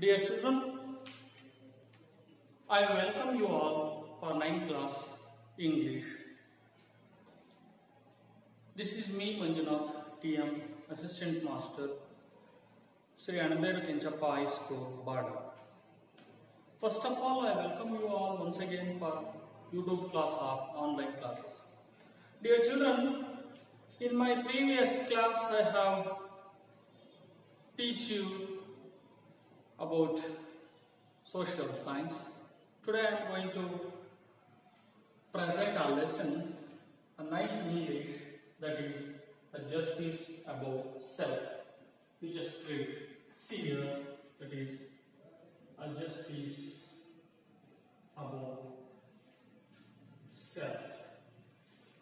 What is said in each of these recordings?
Dear children, I welcome you all for 9th class English. This is me, Manjunath, TM, Assistant Master, Sri Anamberu Kenchappa High School, Bada. First of all, I welcome you all once again for YouTube class or online classes. Dear children, in my previous class, I have teach you about social science. Today I am going to present a lesson, a 9th English, that is a justice above self. We just read. See here, that is a justice above self.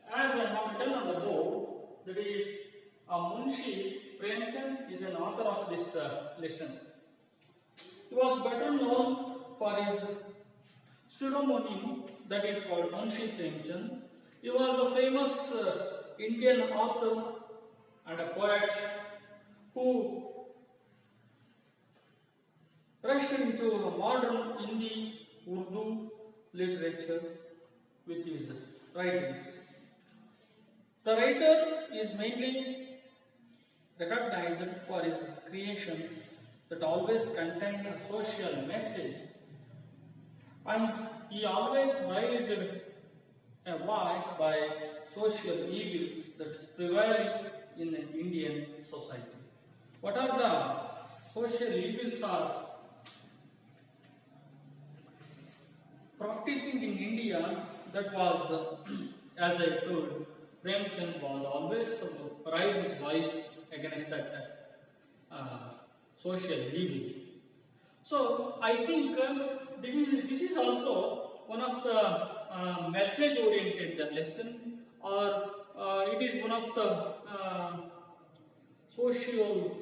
As I have written on the board, that is Munshi Premchand is an author of this lesson. He was better known for his pseudonym that is called Munshi Premchand. He was a famous Indian author and a poet who rushed into modern Hindi, Urdu literature with his writings. The writer is mainly recognized for his creations that always contain a social message, and he always raised a voice by social evils that is prevailing in an Indian society. What are the social evils are practicing in India? That was, as I told, Premchand was always raised his voice against that social evil. So I think this is also one of the message-oriented lesson, or it is one of the social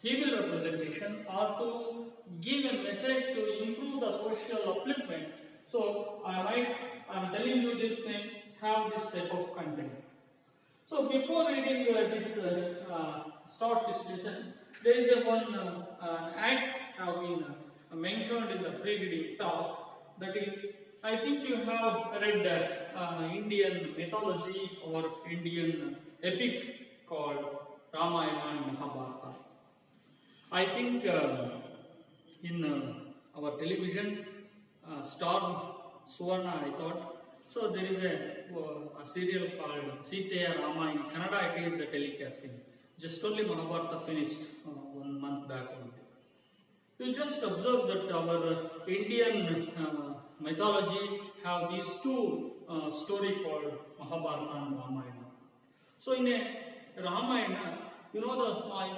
evil representation, or to give a message to improve the social upliftment. So I am telling you this thing, have this type of content. So before reading this start this lesson, there is a one act have been mentioned in the pre-reading task. That is, I think you have read Indian mythology or Indian epic called Ramayana and Mahabharata. I think in our television Star Suvarna, I thought. So there is a serial called Sitaya Rama. In Kannada it is telecasting. Just only Mahabharata finished 1 month back only. You just observe that our Indian mythology have these two story called Mahabharata and Ramayana. So in a Ramayana, I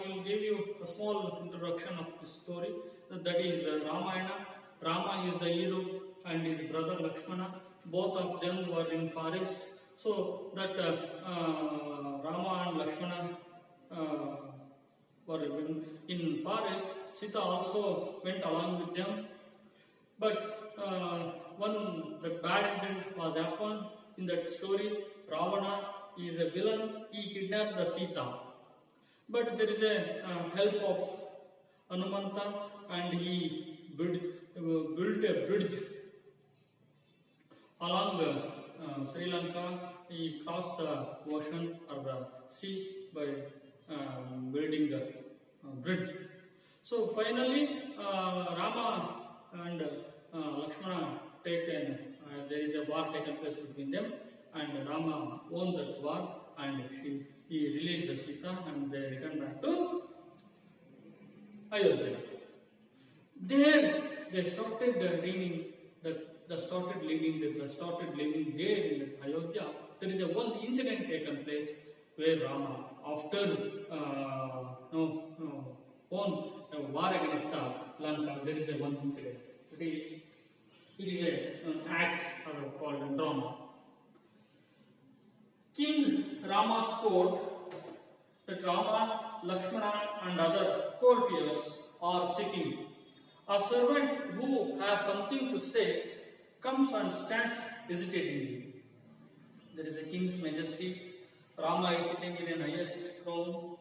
will give you a small introduction of this story. That is Ramayana. Rama is the hero and his brother Lakshmana. Both of them were in forest. So that Rama and Lakshmana were in forest. Sita also went along with them. But the bad incident was happened in that story. Ravana is a villain. He kidnapped the Sita. But there is a help of Hanumanta, and he built a bridge along Sri Lanka. He crossed the ocean or the sea by building a bridge. So finally, Rama and Lakshmana there is a war taken place between them, and Rama won that war, and he released the Sita, and they returned back to Ayodhya. There they started living there in Ayodhya. There is a one incident taken place where Rama, after won a war against Lanka, there is a one incident. It is an act called a drama. King Rama's court, that Rama, Lakshmana and other courtiers are sitting. A servant who has something to say comes and stands hesitatingly. There is a king's majesty. Rama is sitting in an highest throne.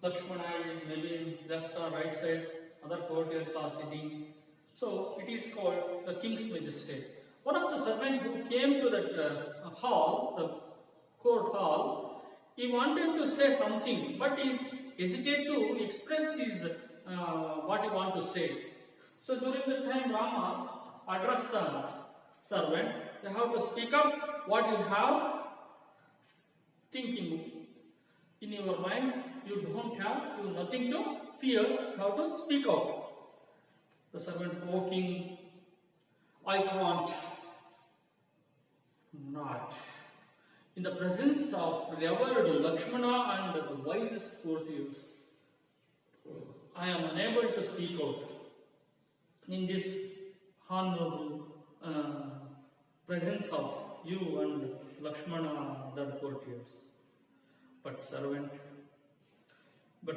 Lakshmana is maybe left or right side, other courtiers are sitting. So it is called the king's majesty. One of the servants who came to that hall, the court hall, he wanted to say something, but he hesitated to express his what he want to say. So during the time, Rama addressed the servant. You have to speak up what you have thinking in your mind. You don't have, you nothing to fear. You have to speak out. The servant walking, I can't, not. In the presence of revered Lakshmana and the wisest courtiers, I am unable to speak out in this honorable presence of you and Lakshmana and other courtiers. But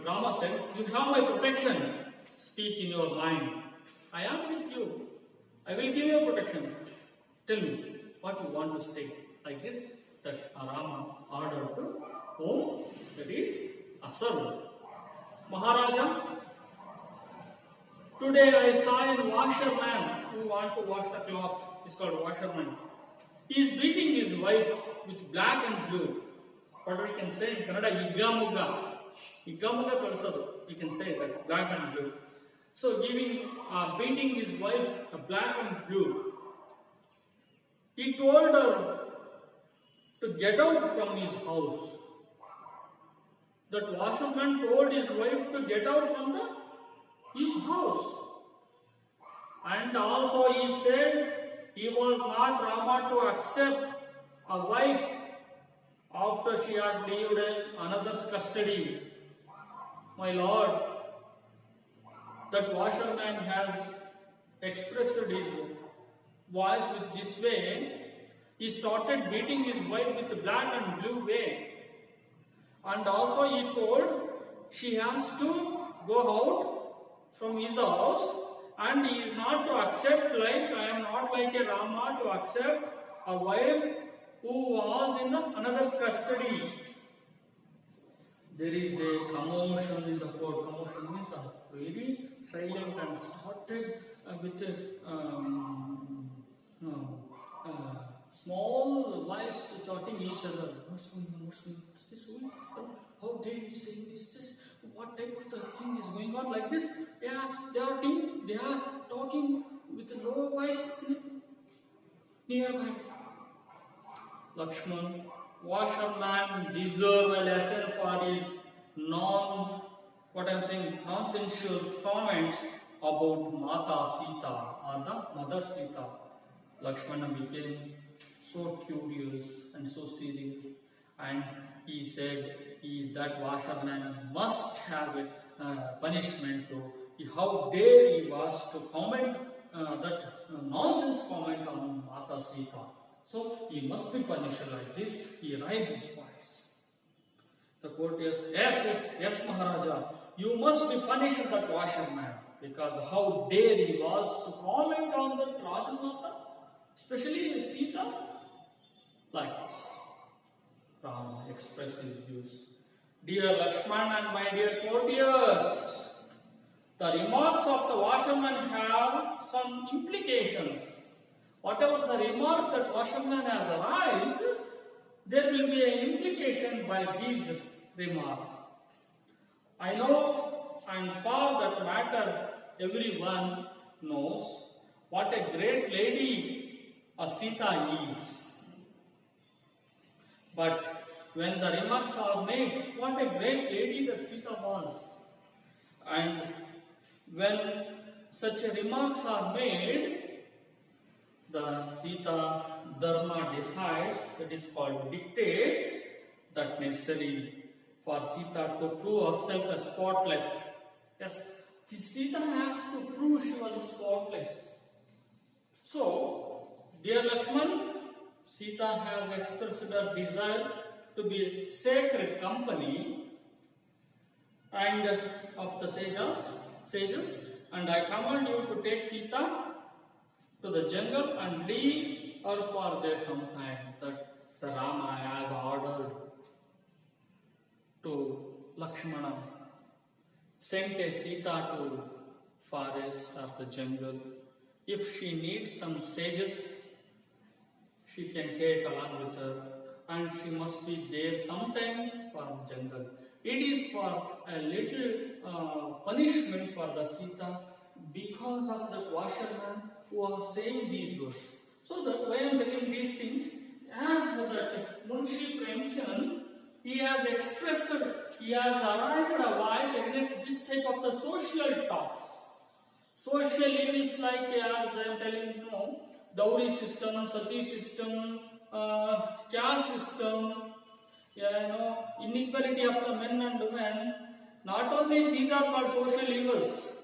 Rama said, you have my protection. Speak in your mind. I am with you. I will give you protection. Tell me what you want to say. Like this, that Rama ordered to whom? That is a servant. Maharaja, today I saw a washerman who want to wash the cloth. It's called washerman. He is beating his wife with black and blue. What we can say in Kannada, Igga Mugga. Igga Mugga Kalsadu. We can say that, black and blue. So beating his wife black and blue. He told her to get out from his house. That washerman told his wife to get out from his house. And also he said he was not Rama to accept a wife after she had lived in another's custody. My lord, that washerman has expressed his voice with this way. He started beating his wife with the black and blue way. And also he told she has to go out from his house, and he is not to accept, like I am not like a Rama to accept a wife who was in another's custody. There is a commotion in the court. Commotion means very silent and started with small voice shouting each other. What's going on? What's this? How dare you say this? What type of the thing is going on like this? Yeah, they are talking with a low voice nearby. Lakshman, washerman deserve a lesson for his nonsensical comments about Mata Sita or the mother Sita. Lakshmana became so curious and so serious, and he said that washerman must have a punishment to how dare he was to comment that nonsense comment on Mata Sita. So he must be punished like this. He raised his voice. The courtiers, yes, Maharaja, you must be punished that washerman, because how dare he was to comment on the Rajamata, especially Sita, like this. Rama expressed his views. Dear Lakshman and my dear courtiers, the remarks of the washerman have some implications. Whatever the remarks that washerman has arised, there will be an implication by these remarks. I know, and for that matter, everyone knows what a great lady a Sita is. But when the remarks are made, what a great lady that Sita was. And when such remarks are made, the Sita Dharma decides, that is called dictates, that necessary for Sita to prove herself as spotless. Yes, Sita has to prove she was spotless. So, dear Lakshman, Sita has expressed her desire to be sacred company and of the sages, and I command you to take Sita to the jungle and leave her for there some time, that the Rama has ordered to Lakshmana. Sent a Sita to forest or the jungle. If she needs some sages, she can take along with her, and she must be there sometime for jungle. It is for a little punishment for the Sita because of the washerman who was saying these words. So that why I am telling these things, as that Munshi Premchand, he has expressed, he has aroused a voice against this type of the social talks. Social evils like, as I am telling you, know, dowry system, sati system, caste system, inequality of the men and women. Not only these are called social evils.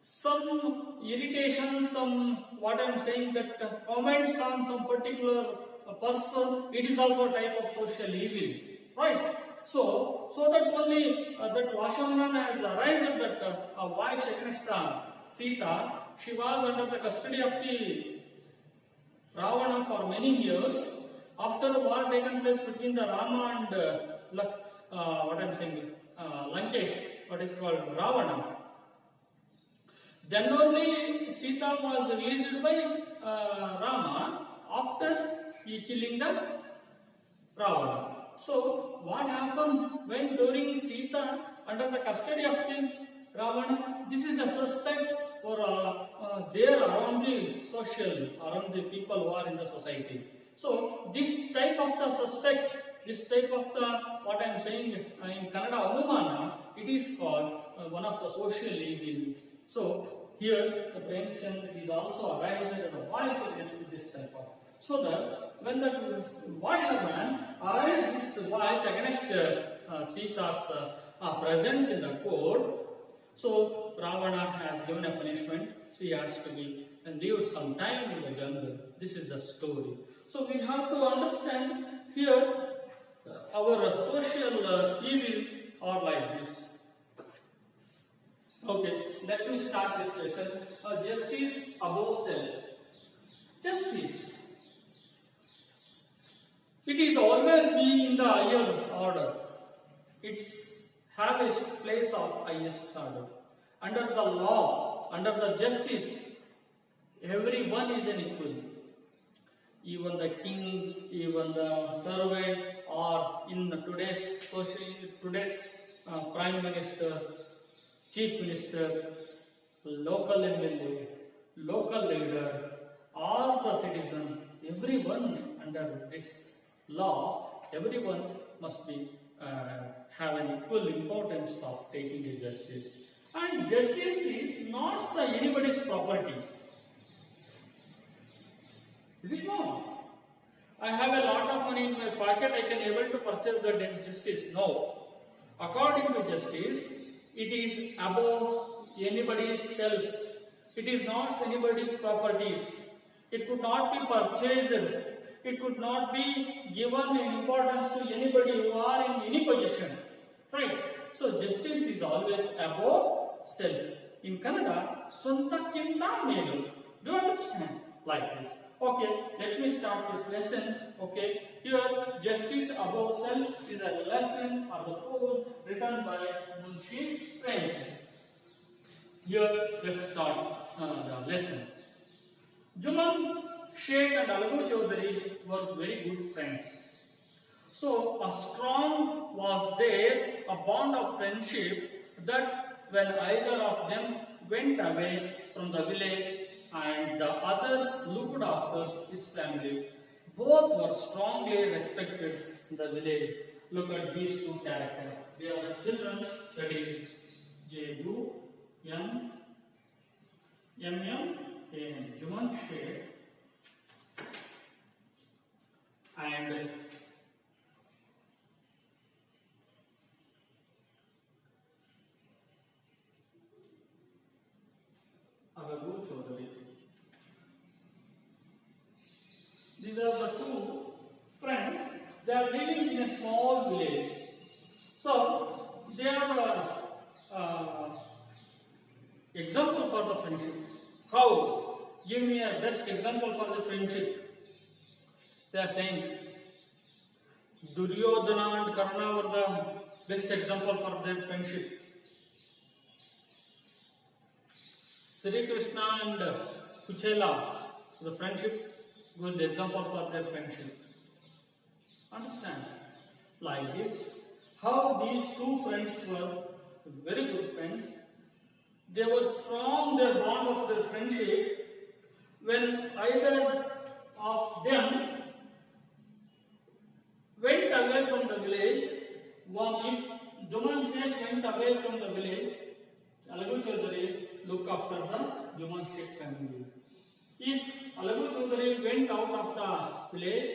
Some irritation, some what I am saying that comments on some particular person, it is also a type of social evil, right? So that only that washerman has arrived at that a voice against Sita. She was under the custody of the Ravana for many years. After the war taken place between the Rama and Lankesh, what is called Ravana. Then only Sita was released by Rama after he killing the Ravana. So what happened when during Sita under the custody of the Ravana? This is the suspect or there around the social, around the people who are in the society. So this type of the suspect, this type of the what I am saying in Kannada Anumana, it is called one of the social evil. So here the Premchand is also arised at a voice against this type of. So that when the washerman arised this voice against Sita's presence in the court, so Ravana has given a punishment. She has to be lived some time in the jungle. This is the story. So we have to understand here our social evil are like this. Okay, let me start this lesson. Justice above self. Justice. It is always be in the higher order. It's have a place of highest order. Under the law, under the justice, everyone is an equal. Even the king, even the servant, or in today's prime minister, chief minister, local MLA, local leader, or the citizen, everyone under this law, everyone must be have an equal importance of taking the justice. And justice is not anybody's property. Is it not? I have a lot of money in my pocket, I can able to purchase the justice. No. According to justice, it is above anybody's selves. It is not anybody's properties. It could not be purchased. It could not be given importance to anybody who are in any position. Right? So justice is always above self. In Kannada, Swantakkinta melu. Do you understand? Like this. Okay, let me start this lesson. Okay, here justice above self is a lesson or the course written by Munshi Premchand. Here, let's start the lesson. Juman Sheikh and Alaghu Chaudhary were very good friends. So a strong was there, a bond of friendship that when either of them went away from the village and the other looked after his family, both were strongly respected in the village. Look at these two characters. They are the children, that is J.U. M. Juman Sheikh and Alaghu Chaudhary. These are the two friends. They are living in a small village. So they are example for the friendship. How? Give me a best example for the friendship. They are saying Duryodhana and Karna were the best example for their friendship. Sri Krishna and Kuchela, the friendship, good example for their friendship. Understand? Like this, how these two friends were very good friends. They were strong, their bond of their friendship, when either of them went away from the village. If Juman Sheikh went away from the village, Alagu Chaudhary looked after the Juman Sheikh family. If Alagu Chaudhary went out of the village,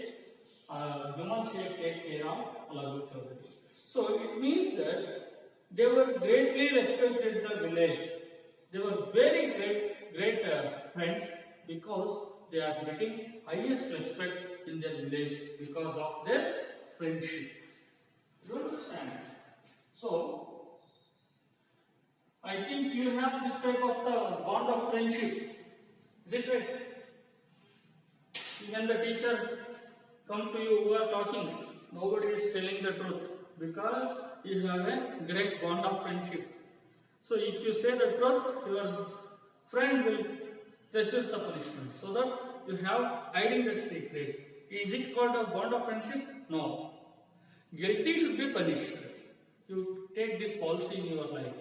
Juman Sheikh take care of Alagu Chaudhary. So it means that they were greatly respected in the village. They were very great friends because they are getting highest respect in their village because of their friendship. You understand? So, I think you have this type of the bond of friendship. Is it right? When the teacher come to you who are talking, nobody is telling the truth because you have a great bond of friendship. So if you say the truth, your friend will receive the punishment. So that you have hiding that secret. Is it called a bond of friendship? No. Guilty should be punished. You take this policy in your life.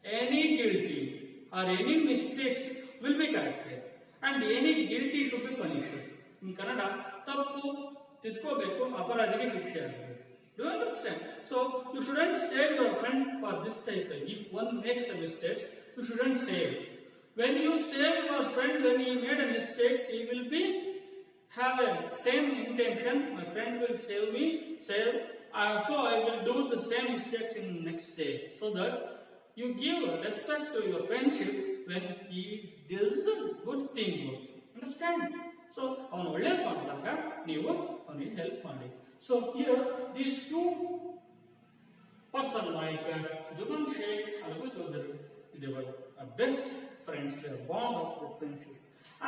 Any guilty or any mistakes will be corrected, and any guilty should be punished. In Kannada, tappu tidkobeku aparadhige shikshe agಬೇಕು. Do you understand? So you shouldn't save your friend for this type. If one makes the mistakes, you shouldn't save. When you save your friend when he made a mistakes, he will be have a same intention. My friend will save me, so I will do the same mistakes in next day. So that you give respect to your friendship when he does a good thing. Understand? So ಅವನು ಒಳ್ಳೆಯದು ಮಾಡಿದಾಗ ನೀವು ಅವನಿಗೆ help ಮಾಡಿ. So here these two person like Juman Sheikh, Alagu Chaudhary, they were best friends. They were bond of the friendship,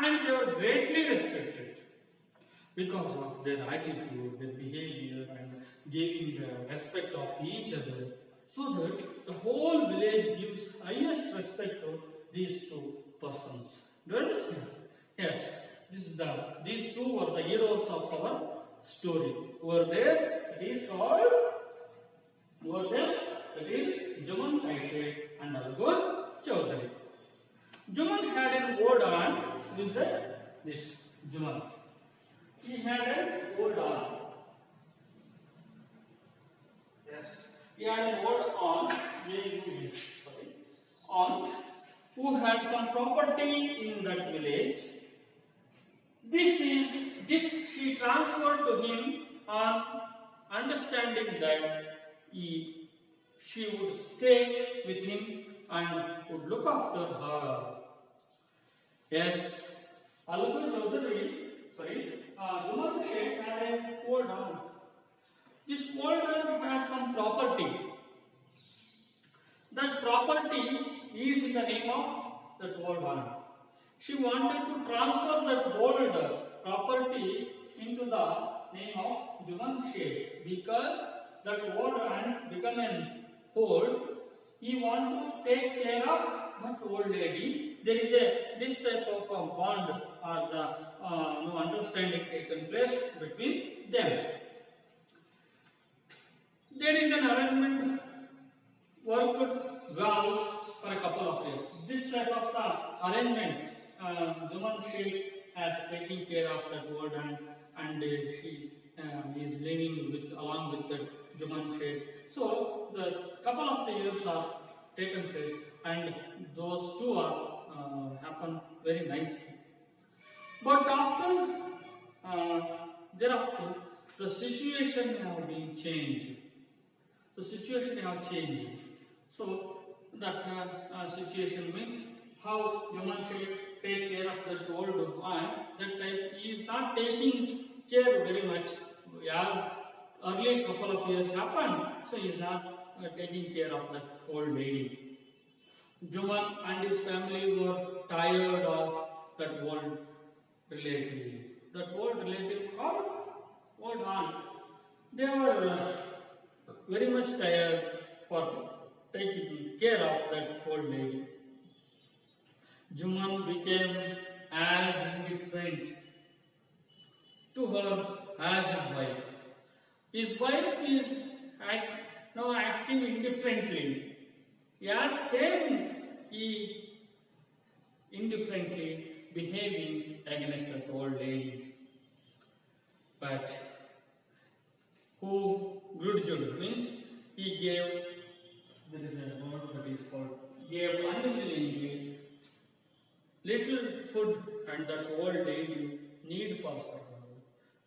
and they were greatly respected because of their attitude, their behavior, and giving the respect of each other. So that the whole village gives highest respect to these two persons. Do you understand? Yes, these two were the heroes of our story. Who were there? It is called. Who were there? That is Juman Sheikh and Alagu Chaudhary. Juman had an old aunt. Who is that? This Juman. He had an old aunt. Yes. He had an old aunt, aunt who had some property in that village. This she transferred to him on understanding that she would stay with him and would look after her. Yes, Alagu Chaudhary, Juman Sheikh had an old aunt. This old aunt had some property. That property is in the name of that old aunt. She wanted to transfer that old property into the name of Juman Sheikh because that old aunt became an old. He want to take care of that old lady. There is this type of bond or the understanding taken place between them. There is an arrangement worked well for a couple of years. This type of the arrangement, Juman Sheikh has taken care of that old aunt, and she is living along with that Juman Sheikh. So the couple of the years are taken place, and those two are happen very nicely. But thereafter, the situation have been changed. The situation have changed. So that situation means how Juman Sheikh take care of that old aunt. That type he is not taking care very much as earlier couple of years happened. So he is not taking care of that old lady. Juman and his family were tired of that old relative. That old relative called old aunt. They were very much tired for taking care of that old lady. Juman became as indifferent to her as his wife. His wife is now acting indifferently. As same he indifferently behaving against that old lady. But who grudged means he gave, there is a word that is called, gave unwillingly little food and that old lady need for survival.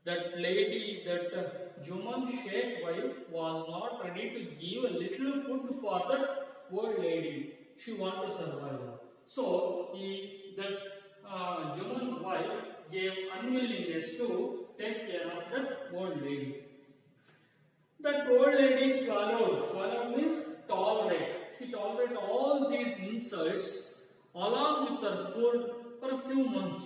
That lady, that Juman Sheikh wife was not ready to give a little food for that old lady. She wanted to survive. So that Juman wife gave unwillingness to take care of that old lady. That old lady swallowed. Swallow means tolerate. She tolerated all these insults along with her food for a few months.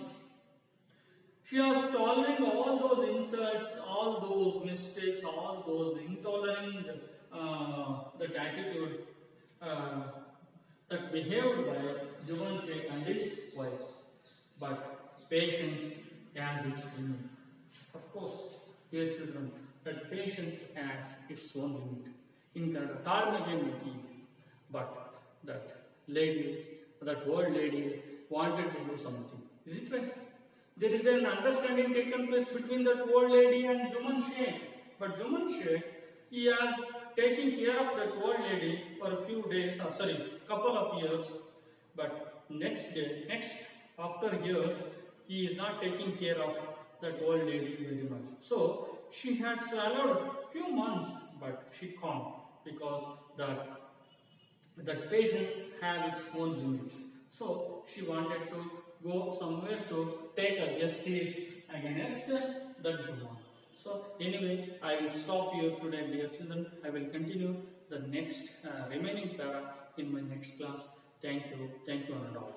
She was tolerating all those insults, all those mistakes, all those intolerant that attitude that behaved by Juman Sheikh and his wife. But patience has its limit. Of course, dear children, that patience has its own limit. In Kannada, ತಾಳ್ಮೆಗೆ ಮಿತಿ. But that lady, that old lady wanted to do something. Is it right? There is an understanding taken place between that old lady and Juman Sheikh. But Juman Sheikh, he has taken care of that old lady for a few days, couple of years. But next after years, he is not taking care of that old lady very much. So she had swallowed few months, but she can't because that patience have its own limits. So she wanted to go somewhere to take a justice against that Juman. So anyway, I will stop here today, dear children. I will continue the next remaining para in my next class. Thank you and all.